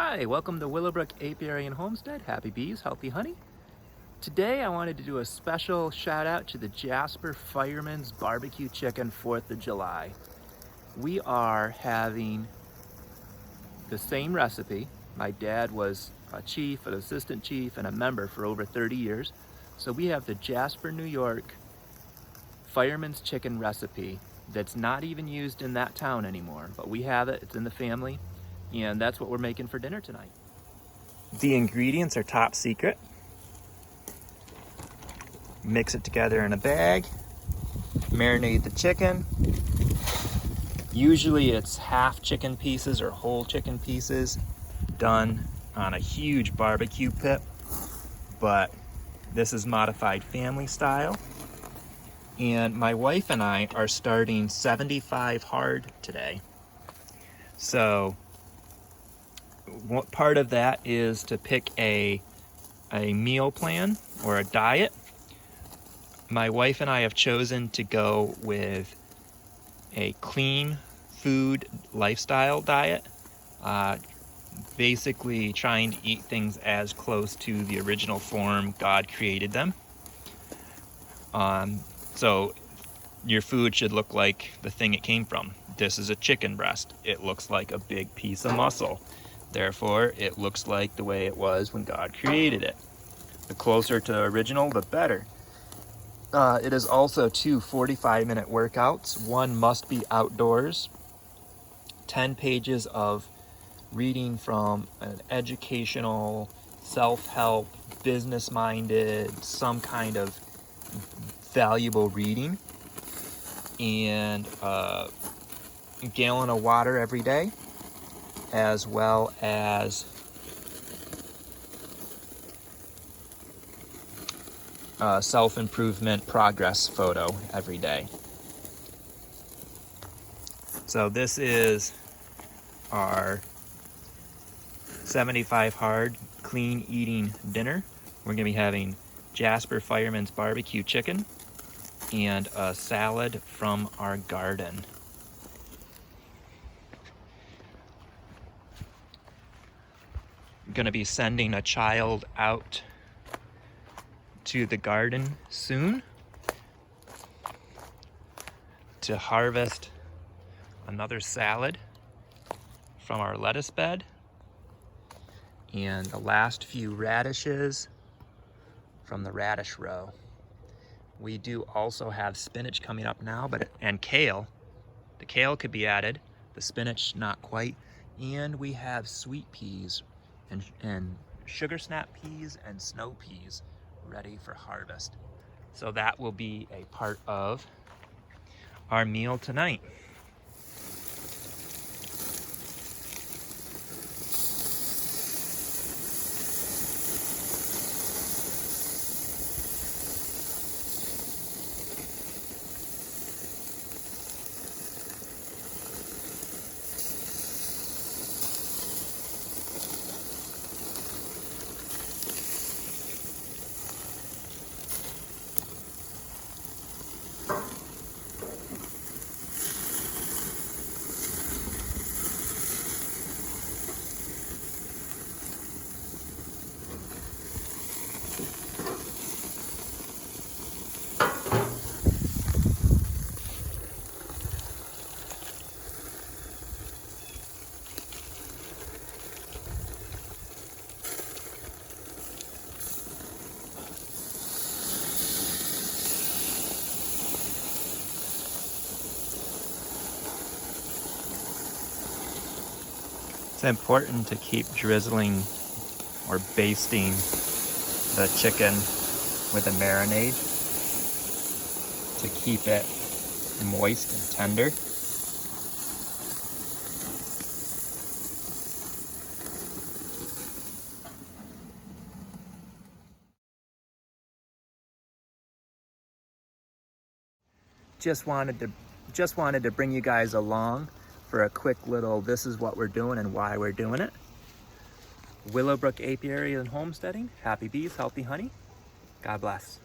Hi, welcome to Willow, Brook, Apiary and Homestead. Happy bees, healthy honey. Today I wanted to do a special shout out to the Jasper Firemen's Barbecue Chicken 4th of July. We are having the same recipe. My dad was a chief, an assistant chief, and a member for over 30 years. So we have the Jasper, New York Fireman's Chicken recipe that's not even used in that town anymore, but we have it, it's in the family. And that's what we're making for dinner tonight. The ingredients are top secret. Mix it together in a bag. Marinate the chicken. Usually it's half chicken pieces or whole chicken pieces done on a huge barbecue pit, but this is modified family style. And my wife and I are starting 75 hard today. So what part of that is to pick a meal plan or a diet. My wife and I have chosen to go with a clean food lifestyle diet, basically trying to eat things as close to the original form God created them. So your food should look like the thing it came from. This is a chicken breast. It looks like a big piece of muscle. Therefore, it looks like the way it was when God created it. The closer to original, the better. It is also 2 45-minute workouts. One must be outdoors. 10 pages of reading from an educational, self-help, business-minded, some kind of valuable reading. And a gallon of water every day, as well as self-improvement progress photo every day. So this is our 75 hard clean eating dinner. We're gonna be having Jasper Fireman's Barbecue Chicken and a salad from our garden. Going to be sending a child out to the garden soon to harvest another salad from our lettuce bed and the last few radishes from the radish row. We do also have spinach coming up now, and kale. The kale could be added, the spinach not quite, and we have sweet peas and sugar snap peas and snow peas ready for harvest. So that will be a part of our meal tonight. It's important to keep drizzling or basting the chicken with a marinade to keep it moist and tender. Just wanted to bring you guys along for a quick little, this is what we're doing and why we're doing it. Willow, Brook, Apiary and Homesteading. Happy bees, healthy honey. God bless.